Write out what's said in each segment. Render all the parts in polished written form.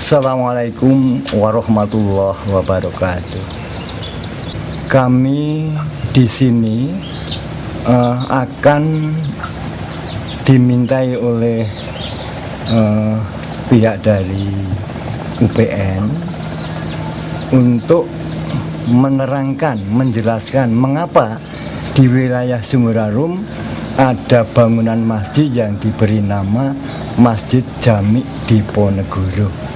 Assalamualaikum warahmatullahi wabarakatuh. Kami di sini akan dimintai oleh pihak dari UPN untuk menerangkan, menjelaskan mengapa di wilayah Sumurarum ada bangunan masjid yang diberi nama Masjid Jami Diponegoro.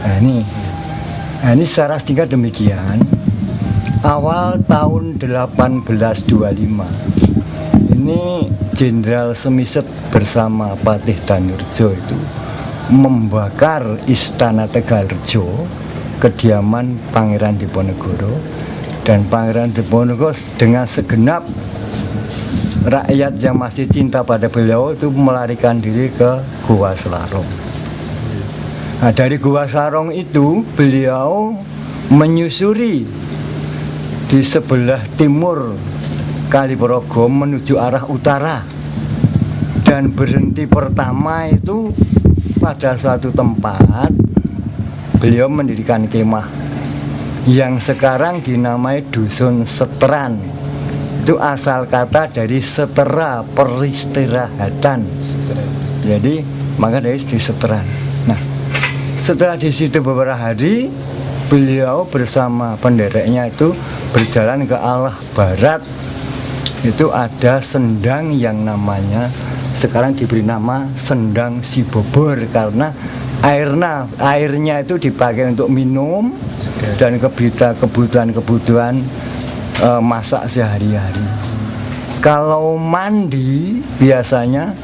Nah ini secara singkat demikian. Awal tahun 1825 ini Jenderal Semiset bersama Patih Danurjo itu membakar Istana Tegalrejo, kediaman Pangeran Diponegoro, dan Pangeran Diponegoro dengan segenap rakyat yang masih cinta pada beliau itu melarikan diri ke Gua Selarong. Nah, dari Gua Selarong itu beliau menyusuri di sebelah timur Kaliprogo menuju arah utara, dan berhenti pertama itu pada suatu tempat beliau mendirikan kemah yang sekarang dinamai Dusun Seteran. Itu asal kata dari setera, peristirahatan. Jadi maka dari di Seteran. Nah, setelah di situ beberapa hari beliau bersama pendereknya itu berjalan ke arah barat. Itu ada sendang yang namanya sekarang diberi nama Sendang Sibobor karena airnya itu dipakai untuk minum dan kebutuhan masak sehari-hari. Kalau mandi biasanya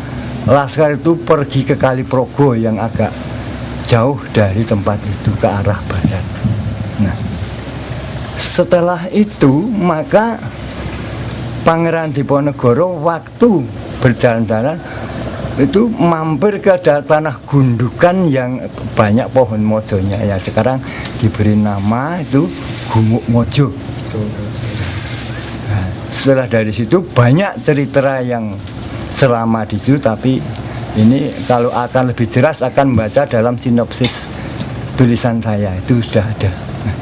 Laskar itu pergi ke Kaliprogo yang agak jauh dari tempat itu ke arah barat. Nah, setelah itu maka Pangeran Diponegoro waktu berjalan-jalan itu mampir ke tanah gundukan yang banyak pohon mojonya, yang sekarang diberi nama itu Gumuk Mojo. Nah, setelah dari situ banyak cerita yang selama di situ, tapi ini kalau akan lebih jelas akan membaca dalam sinopsis tulisan saya, itu sudah ada. Nah,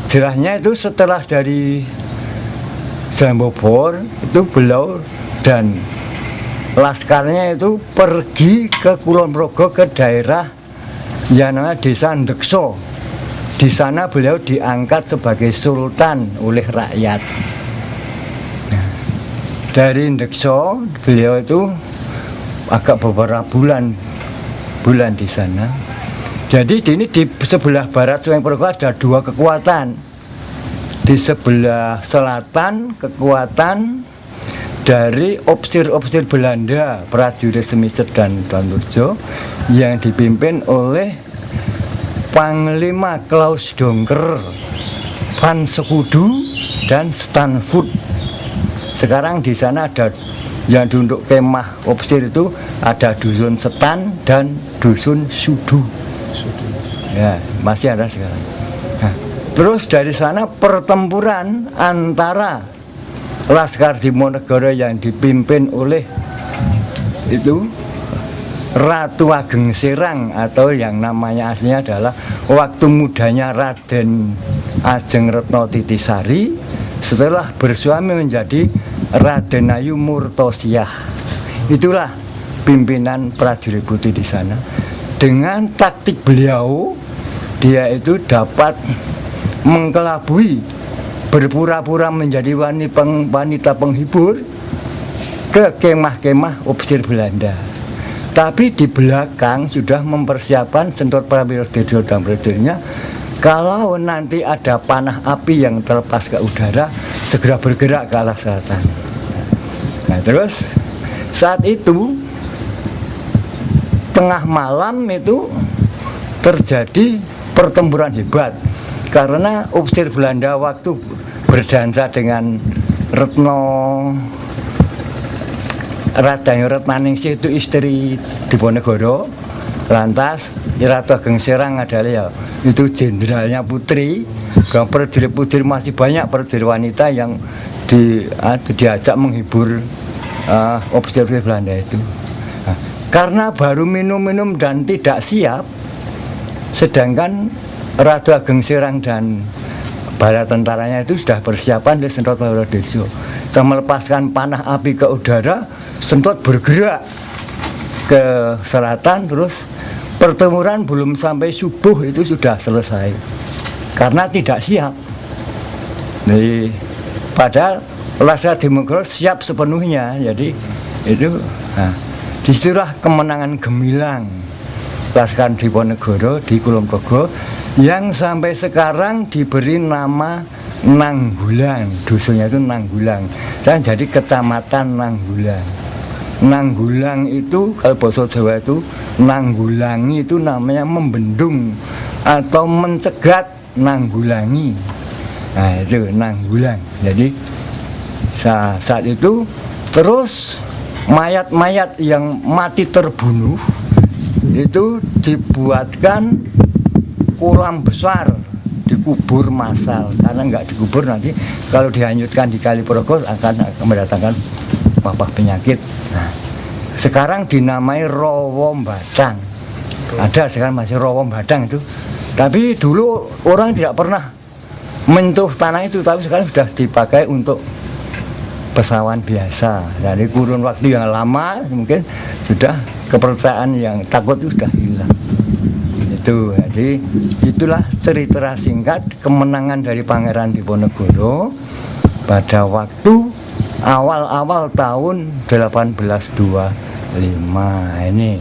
jelasnya itu setelah dari Zambobor itu beliau dan laskarnya itu pergi ke Kulon Progo ke daerah yang namanya Desa Ndekso. Di sana beliau diangkat sebagai sultan oleh rakyat. Nah, dari Ndekso beliau itu agak beberapa bulan di sana. Jadi ini di sebelah barat Sungai Progo ada dua kekuatan. Di sebelah selatan kekuatan dari opsir-opsir Belanda, prajurit Semiset dan Danurjo yang dipimpin oleh Panglima Klaus Donker, Van Sekudu dan Stanford. Sekarang di sana ada yang duduk kemah opsir itu ada Dusun Setan dan Dusun Sudu. Ya, masih ada sekarang. Nah, terus dari sana pertempuran antara Laskar Diponegoro yang dipimpin oleh itu Ratu Ageng Serang, atau yang namanya aslinya adalah waktu mudanya Raden Ajeng Retno Titisari, setelah bersuami menjadi Raden Ayu Murtosiah. Itulah pimpinan prajurit putih di sana. Dengan taktik beliau, dia itu dapat mengkelabui, berpura-pura menjadi wanita penghibur ke kemah-kemah opsir Belanda. Tapi di belakang sudah mempersiapkan sentot prajurit dan prajuritnya, kalau nanti ada panah api yang terlepas ke udara, segera bergerak ke arah selatan. Nah, terus saat itu tengah malam itu terjadi pertempuran hebat karena opsir Belanda waktu berdansa dengan Raden Retmaningsih itu istri Diponegoro. Lantas Ratu Ageng Serang adalah itu jenderalnya putri. Prajurit putri masih banyak prajurit wanita yang diajak menghibur opsir Belanda itu. Nah, karena baru minum-minum dan tidak siap, sedangkan Ratu Ageng Sirang dan bala tentaranya itu sudah persiapan di Sentot Purworejo. Saya melepaskan panah api ke udara, Sentot bergerak ke selatan, terus pertempuran belum sampai subuh itu sudah selesai karena tidak siap. Jadi padahal Laskar Diponegoro siap sepenuhnya. Jadi itu, disitulah kemenangan gemilang Laskar Diponegoro di Kulon Progo yang sampai sekarang diberi nama Nanggulang. Dusunnya itu Nanggulang dan jadi kecamatan Nanggulang. Nanggulang itu kalau bahasa Jawa itu nanggulangi, itu namanya membendung atau mencegat, nanggulangi. Nah itu Nanggulang. Jadi saat itu terus mayat-mayat yang mati terbunuh itu dibuatkan kolam besar, dikubur massal, karena nggak dikubur nanti kalau dihanyutkan di Kali Progo akan mendatangkan wabah penyakit. Nah, sekarang dinamai Rowo Badang. Ada sekarang masih Rowo Badang itu. Tapi dulu orang tidak pernah menyentuh tanah itu, tapi sekarang sudah dipakai untuk pesawan biasa. Dari kurun waktu yang lama mungkin sudah kepercayaan yang takut itu sudah hilang. Itu, jadi itulah cerita singkat kemenangan dari Pangeran Diponegoro pada waktu awal-awal tahun 1825 ini.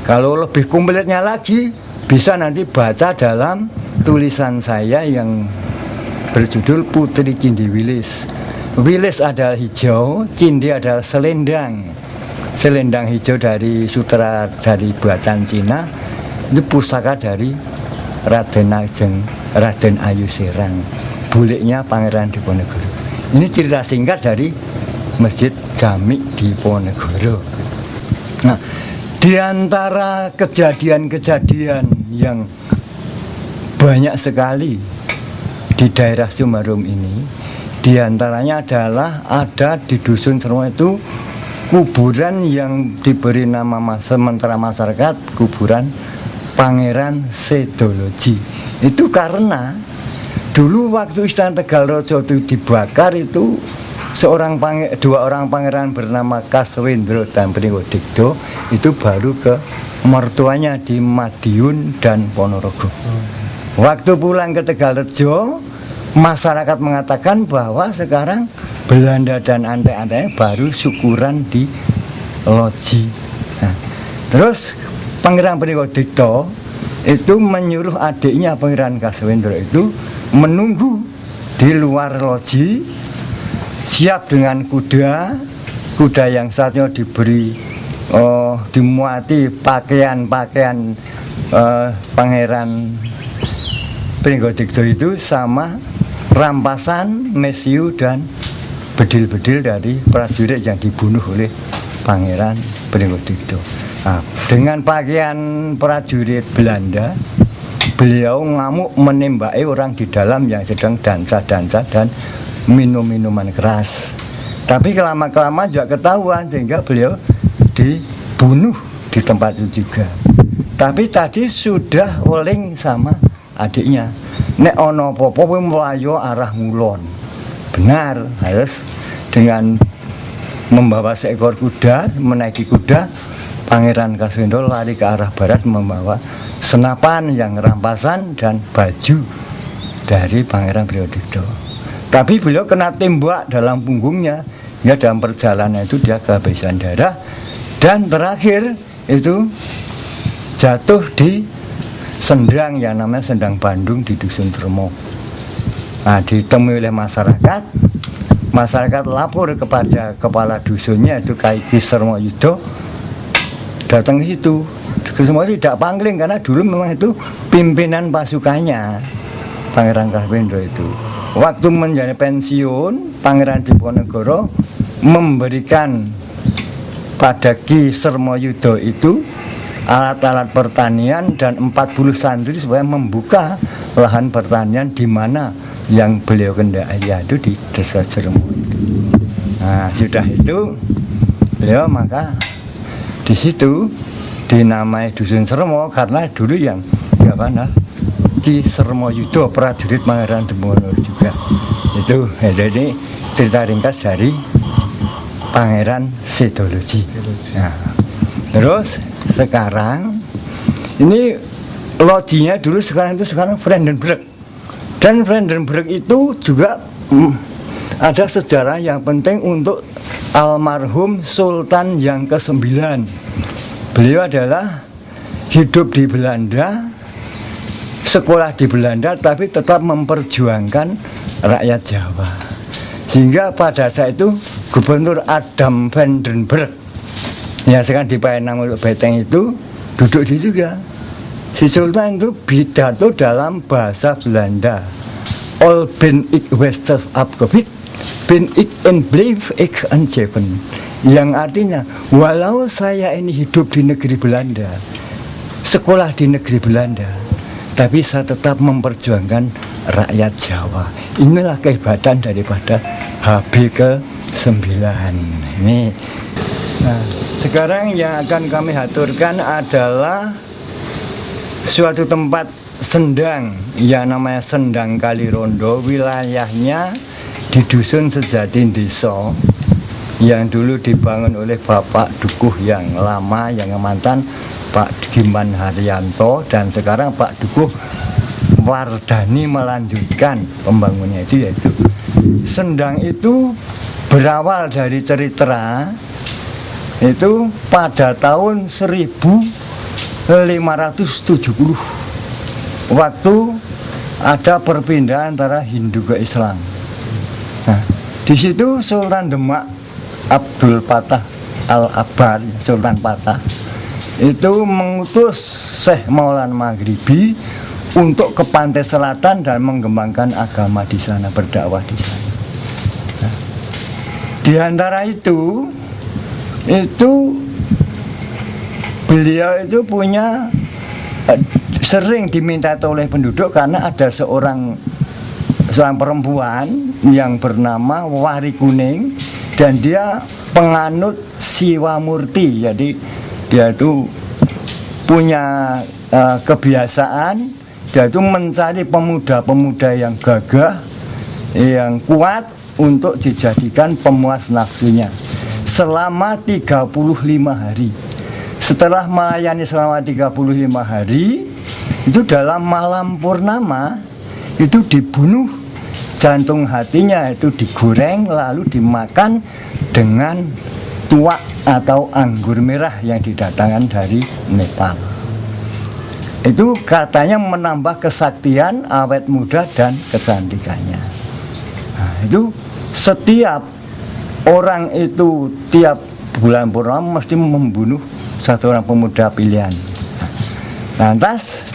Kalau lebih komplitnya lagi bisa nanti baca dalam tulisan saya yang berjudul Putri Cindi Wilis. Wilis adalah hijau, Cindi adalah selendang. Selendang hijau dari sutra dari buatan Cina, itu pusaka dari Raden Ayu Sirang, buliknya Pangeran Diponegoro. Ini cerita singkat dari Masjid Jami Diponegoro. Nah, di antara kejadian-kejadian yang banyak sekali di daerah Sumarum ini, di antaranya adalah ada di Dusun Sermo itu kuburan yang diberi nama sementara masyarakat kuburan Pangeran Sedoloji. Itu karena dulu waktu Istana Tegalrojo itu dibakar itu dua orang pangeran bernama Kaswendro dan Pringgodikdo itu baru ke mertuanya di Madiun dan Ponorogo. Waktu pulang ke Tegalrejo, masyarakat mengatakan bahwa sekarang Belanda dan antek-anteknya baru syukuran di Loji. Nah, terus Pangeran Pringgodikdo itu menyuruh adiknya Pangeran Kaswendro itu menunggu di luar Loji, siap dengan kuda yang saatnya diberi dimuati pakaian-pakaian Pangeran Pringgodikdo itu sama rampasan, mesiu dan bedil-bedil dari prajurit yang dibunuh oleh Pangeran Pringgodikdo. Nah, dengan pakaian prajurit Belanda, beliau ngamuk menembaki orang di dalam yang sedang dansa-dansa dan minum-minuman keras. Tapi kelama-kelamaan juga ketahuan sehingga beliau dibunuh di tempat itu juga. Tapi tadi sudah weling sama adiknya, nek ono apa-apa kowe mlayu arah ngulon. Benar, harus dengan membawa seekor kuda, menaiki kuda, Pangeran Kaswendro lari ke arah barat membawa senapan yang rampasan dan baju dari Pangeran Pringgodikdo. Tapi beliau kena tembak dalam punggungnya, ya dalam perjalanan itu dia kehabisan darah dan terakhir itu jatuh di sendang yang namanya Sendang Bandung di Dusun Sermo. Nah, ditemui oleh masyarakat lapor kepada kepala dusunnya itu Ki Sermo Yudo, datang ke situ. Semua tidak pangling karena dulu memang itu pimpinan pasukannya Pangeran Kaswendro itu. Waktu menjadi pensiun, Pangeran Diponegoro memberikan pada Ki Sermo Yudo itu alat-alat pertanian dan 40 santri supaya membuka lahan pertanian di mana yang beliau kendaki, yaitu di Desa Sermo itu. Nah, sudah itu beliau maka di situ dinamai Dusun Sermo karena dulu yang siapa nah Ki Sermoyudo, prajurit Pangeran Demolor juga. Itu jadi cerita ringkas dari Pangeran Sidoloji. Nah, terus sekarang ini lojinya dulu, sekarang Vredenburg. Dan Vredenburg itu juga ada sejarah yang penting untuk almarhum Sultan yang ke-9. Beliau adalah hidup di Belanda, sekolah di Belanda, tapi tetap memperjuangkan rakyat Jawa. Sehingga pada saat itu Gubernur Adam Vredenburg, ya sekarang di Paenang Beteng itu duduk di juga. Si Sultan itu pidato dalam bahasa Belanda. All ben ik wester abgebied, ben ik en bleef ik een Jeven. Yang artinya, walau saya ini hidup di negeri Belanda, sekolah di negeri Belanda, tapi saya tetap memperjuangkan rakyat Jawa. Inilah kehebatan daripada HB ke-9 ini. Nah, sekarang yang akan kami haturkan adalah suatu tempat sendang yang namanya Sendang Kalirondo. Wilayahnya di Dusun Sejati Deso, yang dulu dibangun oleh Bapak Dukuh yang lama, yang mantan Pak Giman Haryanto, dan sekarang Pak Dukuh Wardani melanjutkan pembangunnya itu. Yaitu sendang itu berawal dari cerita itu pada tahun 1570, waktu ada perpindahan antara Hindu ke Islam. Nah, di situ Sultan Demak Abdul Patah Al-Abar, Sultan Patah, itu mengutus Syekh Maulana Maghribi untuk ke pantai selatan dan mengembangkan agama di sana, berdakwah di sana. Nah, di antara itu beliau itu punya sering diminta oleh penduduk karena ada seorang perempuan yang bernama Wari Kuning, dan dia penganut Siwa Murti. Jadi dia itu punya kebiasaan, dia itu mencari pemuda-pemuda yang gagah, yang kuat untuk dijadikan pemuas nafsunya selama 35 hari. Setelah melayani selama 35 hari, itu dalam malam purnama itu dibunuh, jantung hatinya itu digoreng lalu dimakan dengan tuak atau anggur merah yang didatangkan dari Nepal. Itu katanya menambah kesaktian, awet muda, dan kecantikannya. Nah, itu setiap orang itu tiap bulan purnama mesti membunuh satu orang pemuda pilihan. Lantas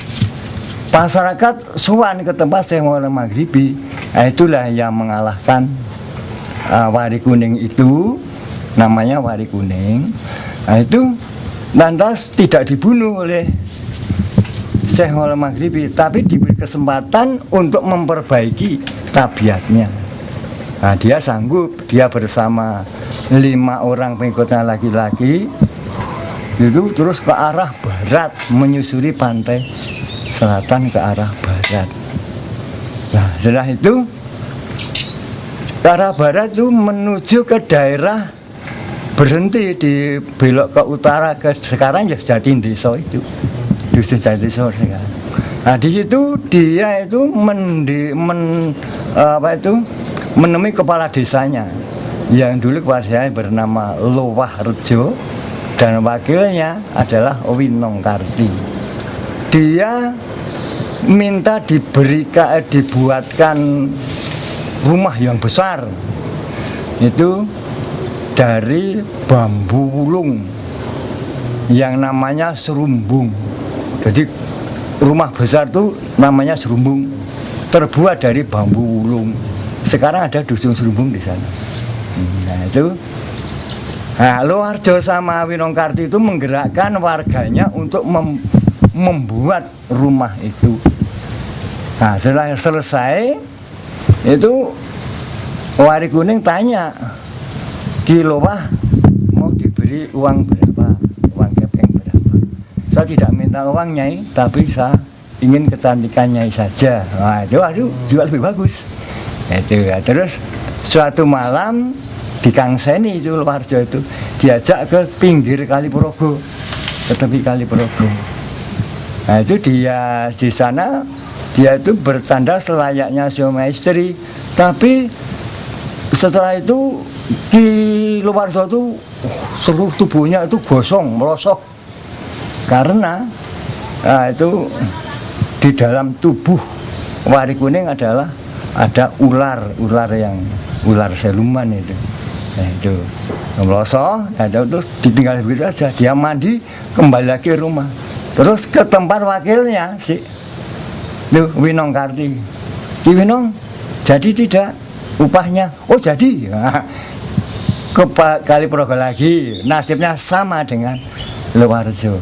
masyarakat suwan ke tempat Syekh Maulana Maghribi. Nah, itulah yang mengalahkan Wari Kuning itu, namanya Wari Kuning. Nah, itu lantas tidak dibunuh oleh Syekh Maulana Maghribi, tapi diberi kesempatan untuk memperbaiki tabiatnya. Nah, dia sanggup, dia bersama 5 orang pengikutnya laki-laki itu terus ke arah barat, menyusuri pantai selatan ke arah barat. Nah, setelah itu ke arah barat itu menuju ke daerah, berhenti di belok ke utara, ke sekarang ya Jatindeso itu, Dusun Jatindeso sekarang. Nah, di situ dia itu menemui kepala desanya yang dulu kepala desanya bernama Lowah Rejo, dan wakilnya adalah Winongkarti. Dia minta dibuatkan rumah yang besar itu dari bambu wulung yang namanya serumbung. Jadi rumah besar itu namanya serumbung, terbuat dari bambu wulung. Sekarang ada dusun serumbung di sana. Nah, itu Loharjo sama Winongkarti itu menggerakkan warganya untuk membuat rumah itu. Nah, setelah selesai itu Wari Kuning tanya, Ki Lowah mau diberi uang berapa, uang kepeng berapa? Saya tidak minta uang, Nyai, tapi saya ingin kecantikannya saja. Nah, itu aduh juga lebih bagus. Itu ya. Terus suatu malam di Kang Seni itu Luwarjo itu diajak ke pinggir Kali Progo, ke tepi Kali Progo. Nah itu dia di sana dia itu bercanda selayaknya suami istri, tapi setelah itu Ki Luwarjo itu seluruh tubuhnya itu gosong, melosok karena itu di dalam tubuh Wari Kuning adalah ada ular siluman itu. Nah, itu melosok, itu ditinggal begitu saja. Dia mandi, kembali lagi ke rumah. Terus ke tempat wakilnya si Winong Karti. Ki Winong, jadi tidak upahnya? Oh jadi. Ke Kali Progo lagi, nasibnya sama dengan Luwarjo.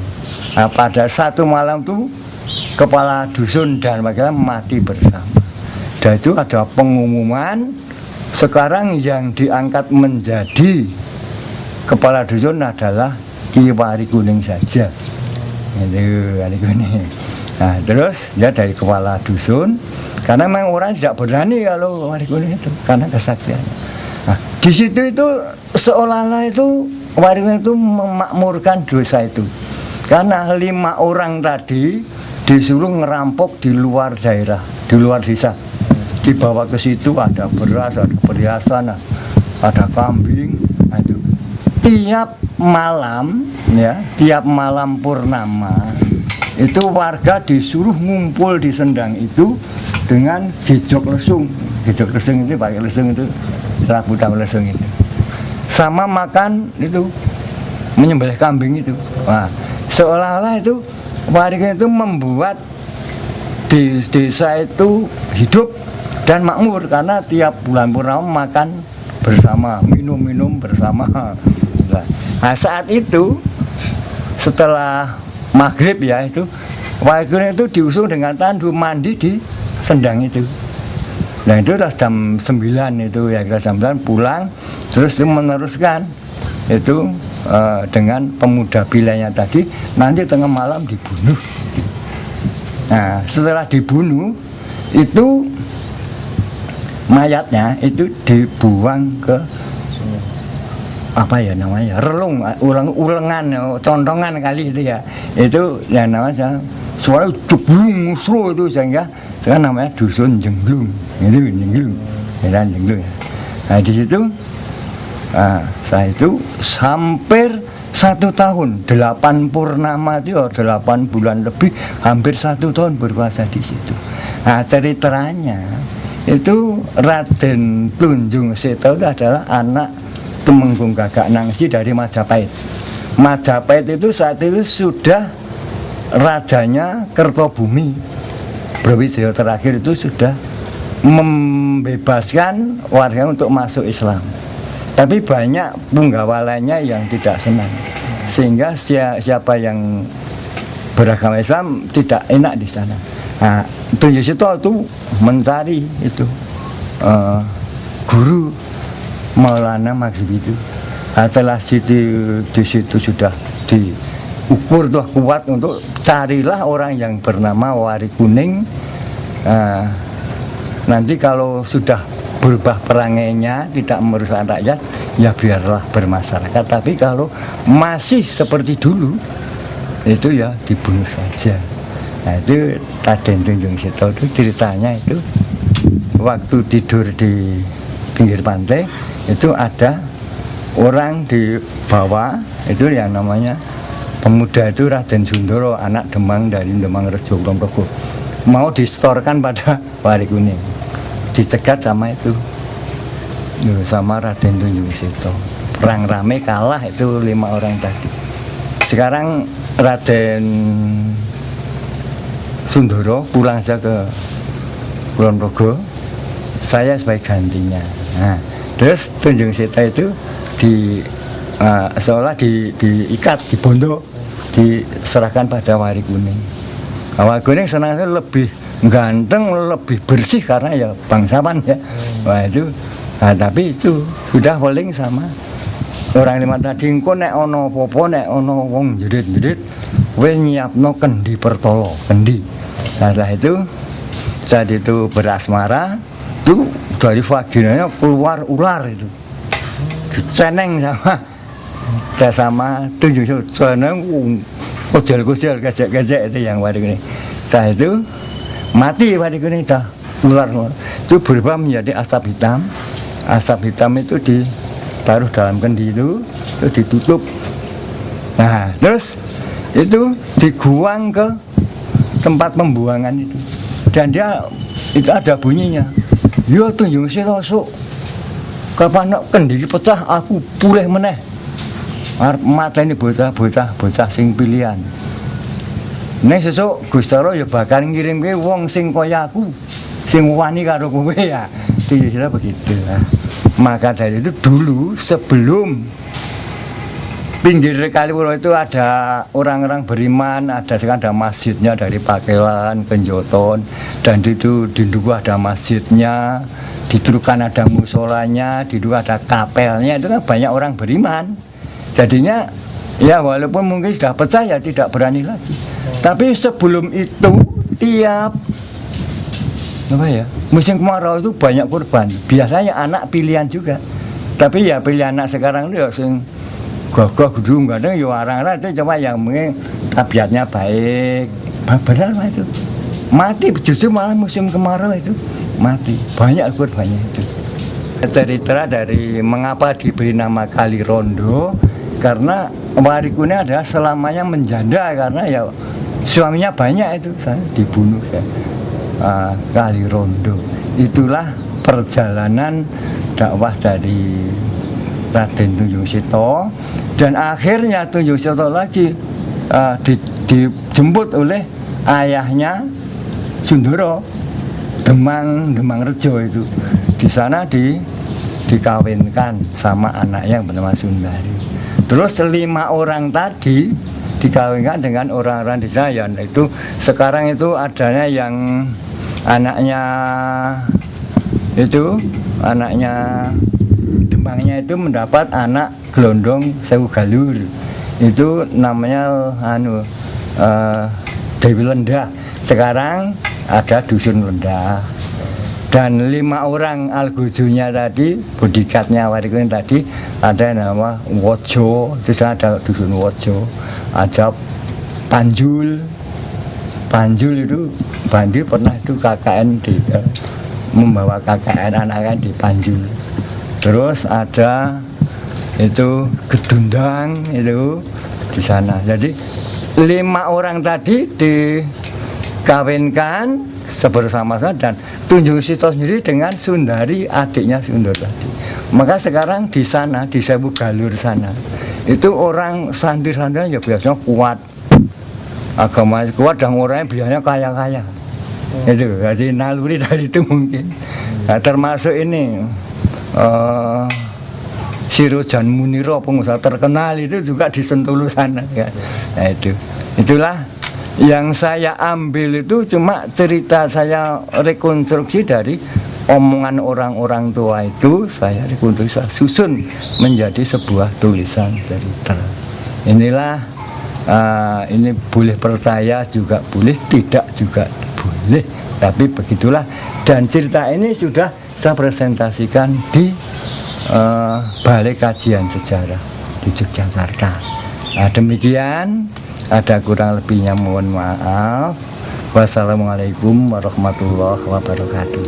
Nah, pada satu malam tuh kepala dusun dan wakilnya mati bersama. Dan itu ada pengumuman. Sekarang yang diangkat menjadi kepala dusun adalah Ki Wari Kuning saja. Itu Wari Kuning. Nah, terus ya dari kepala dusun, karena memang orang tidak berani kalau Wari Kuning itu karena kesaktiannya. Nah, di situ itu seolah-olah itu Wari Kuning itu memakmurkan dosa itu. Karena 5 orang tadi disuruh ngerampok di luar daerah, di luar desa. Dibawa ke situ ada beras, ada perhiasan, ada kambing. Nah, itu tiap malam ya, tiap malam purnama itu warga disuruh ngumpul di sendang itu dengan gejok lesung. Gejok lesung itu pakai lesung itu, rabutan lesung itu. Sama makan itu menyembelih kambing itu. Nah, seolah-olah itu warga itu membuat di desa itu hidup dan makmur karena tiap bulan purnama makan bersama, minum bersama. Nah, saat itu setelah maghrib ya itu Wari Kuning itu diusung dengan tandu mandi di sendang itu. Nah itu udah jam 9 itu ya, kira jam 9 pulang, terus dia meneruskan itu dengan pemuda pilihannya tadi, nanti tengah malam dibunuh. Nah setelah dibunuh itu mayatnya itu dibuang ke apa ya namanya, relung, ulengan, contongan kali itu ya, itu yang namanya suara jeblung musro itu, sehingga sekarang namanya dusun Jenglung, itu Jenglung, Jenglung. Nah di situ, saya itu hampir 1 tahun, 8 purnama itu 8 bulan lebih, hampir 1 tahun berpuasa di situ. Nah ceritanya itu Raden Tunjung Seto itu adalah anak Tumenggung Gagak Nangsi dari Majapahit. Majapahit itu saat itu sudah rajanya Kertobumi. Brawijaya terakhir itu sudah membebaskan warga untuk masuk Islam. Tapi banyak punggawa lainnya yang tidak senang. Sehingga siapa yang beragama Islam tidak enak di sana. Nah, Tunjung Seto itu mencari itu guru Maulana Maghrib itu. Setelah di situ sudah diukur tuh kuat untuk carilah orang yang bernama Wari Kuning. Nanti kalau sudah berubah perangainya tidak merusak rakyat, ya biarlah bermasyarakat. Tapi kalau masih seperti dulu, itu ya dibunuh saja. Nah itu Raden Tunjung Seto itu ceritanya itu waktu tidur di pinggir pantai itu ada orang di bawah itu yang namanya pemuda itu Raden Sundoro, anak Demang dari Demang Rejo Kulon Progo, mau distorkan pada Wari Kuning, dicegat sama itu sama Raden Tunjung Seto. Perang rame kalah itu 5 orang tadi. Sekarang Raden Sundoro pulang saja ke Kulon Progo, saya sebagai gantinya. Nah, terus Tunjung Seto itu seolah diikat, dibondo, diserahkan pada Wari Kuning. Wari Kuning senang lebih ganteng, lebih bersih karena ya bangsawan ya. Wah itu, tapi itu sudah paling sama orang 5 tadi. Engko nek ono apa-apa, nek ono wong jerit-jerit, kowe nyiapno kendi pertolo, kendi. Nah, setelah itu saat itu berasmara itu dari vaginanya keluar ular itu diceneng sama tunjuk seneng kujel-kujel gejek-gejek itu yang wadik ini. Setelah itu mati wadik ini dah ular itu berubah menjadi asap hitam. Asap hitam itu ditaruh dalam kendi itu ditutup. Nah terus itu diguang ke tempat pembuangan itu dan dia itu ada bunyinya, yo tunjung si tosuk kapan kendi pecah aku pulih meneh mata ini bocah sing pilihan. Nek sesuk Gusti Allah ya bakal ngirim ke wong sing kaya aku, sing wani karo kowe ya. Kira-kira begitu. Nah, maka dari itu dulu sebelum pinggir Kaliworo itu ada orang-orang beriman, ada masjidnya dari Pakelan, Kenjoton, dan itu di Duku ada masjidnya, di Trukan ada musolanya, di Duku ada kapelnya, itu kan banyak orang beriman. Jadinya ya walaupun mungkin sudah pecah ya tidak berani lagi. Tapi sebelum itu tiap musim kemarau itu banyak korban. Biasanya anak pilihan juga. Tapi ya pilihan anak sekarang itu ya sing gagah gedung kadang ya orang-orang itu cuma yang mungkin tabiatnya baik. Benar lah itu. Mati justru malah musim kemarau itu mati. Banyak korbannya itu. Cerita dari mengapa diberi nama Kali Rondo karena Warikune adalah selamanya menjanda karena ya suaminya banyak itu saya dibunuh ya. Kali Rondo itulah perjalanan dakwah dari Raden Tunjung Sito dan akhirnya Tunjung Sito lagi dijemput oleh ayahnya Sundoro Demang Rejo itu di sana dikawinkan sama anaknya yang bernama Sundari. Terus 5 orang tadi dikawinkan dengan orang-orang di sana ya, itu sekarang itu adanya yang anaknya Demangnya itu mendapat anak Glondong Sewu Galur itu namanya Dewi Lendah. Sekarang ada Dusun Lendah dan 5 orang algojunya tadi bodikatnya Warikune tadi ada nama Wojo, di sana ada Dusun Wojo, ada Panjul itu Banjir pernah itu KKN membawa KKN anak-anak di Panjul. Terus ada itu Gedundang itu di sana. Jadi 5 orang tadi dikawinkan bersama-sama dan Tunjung Sito sendiri dengan Sundari adiknya Sundoro tadi. Maka sekarang di sana di Sewu Galur sana itu orang santri-santri ya biasanya kuat. Agama kuat dan orangnya biasanya kaya-kaya. Itu jadi naluri dari itu mungkin. Nah, termasuk ini Sirojan Muniro pengusaha terkenal itu juga di Sentulu sana ya. Nah, itulah yang saya ambil itu cuma cerita saya rekonstruksi dari omongan orang-orang tua itu saya rekonstruksi susun menjadi sebuah tulisan cerita. Inilah ini boleh percaya juga boleh, tidak juga boleh, tapi begitulah. Dan cerita ini sudah saya presentasikan di Balai Kajian Sejarah di Yogyakarta. Nah, demikian, ada kurang lebihnya mohon maaf. Wassalamualaikum warahmatullahi wabarakatuh.